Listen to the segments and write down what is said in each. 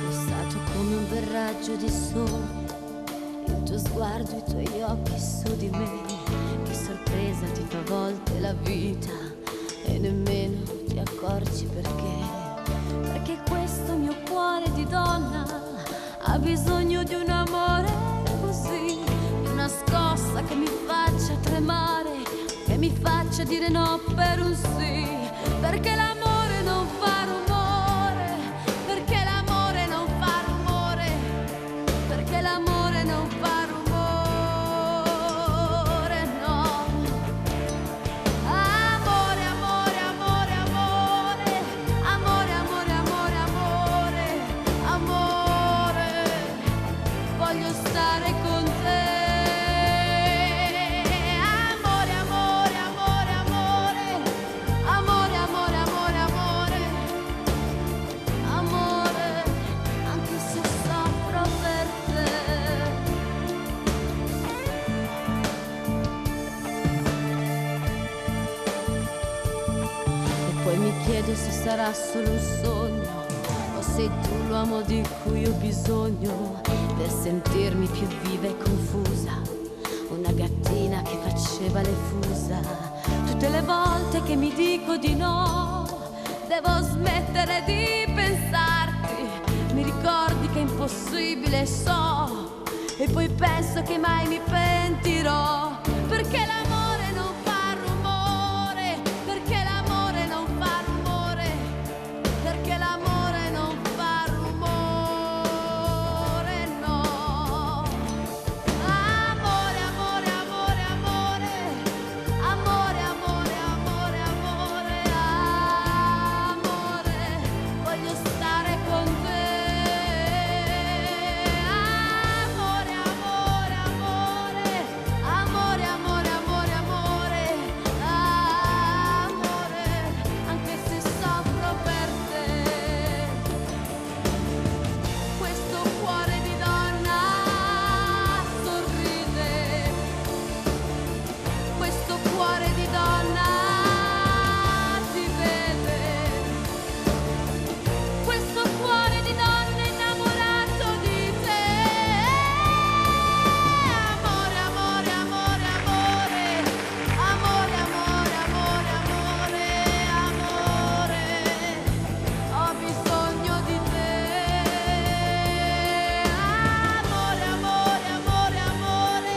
È stato come un bel raggio di sole, il tuo sguardo, i tuoi occhi su di me. Che sorpresa ti fa a volte la vita e nemmeno ti accorgi perché. Perché questo mio cuore di donna ha bisogno di un amore così, di una scossa che mi faccia tremare, che mi faccia dire no per un sì. Perché l'amore non fa rumore, perché l'amore non fa rumore, perché l'amore non fa rumore, no. Amore, amore, amore, amore, amore, amore, amore, amore, amore, voglio stare con te. Amore, amore, amore, amore, amore, amore, amore, amore, amore, anche se soffro per te. E poi mi chiedo se sarà solo un sogno o sei tu l'uomo di cui ho bisogno per sentirmi più viva e confusa. Una gattina che faceva le fusa. Tutte le volte che mi dico di no, devo smettere di pensarti. Mi ricordi che è impossibile, so, e poi penso che mai mi pentirò. Perché l'amore non fa rumore, perché l'amore non fa rumore, perché l'amore non fa rumore, no. Amore, amore, amore, amore, amore, amore, amore, amore, amore, voglio stare con te. Amore, amore, amore, amore, amore, amore, amore, amore, anche se soffro per te. Questo cuore di donna sorride, questo cuore di donna ti vede, questo cuore di donna innamorato di te. Amore, amore, amore, amore, amore, amore, amore, amore, amore, ho bisogno di te. Amore, amore, amore, amore,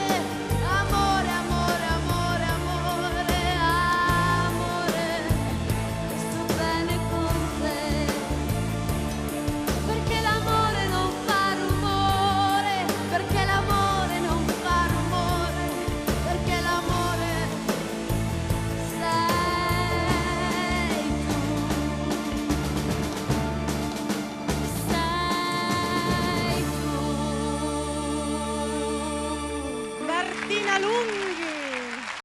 amore, amore, amore, amore, amore, sto bene con te. Perché l'amore non fa rumore, perché l'amore non fa rumore, perché l'amore sei tu, sei tu. Martina Lungi.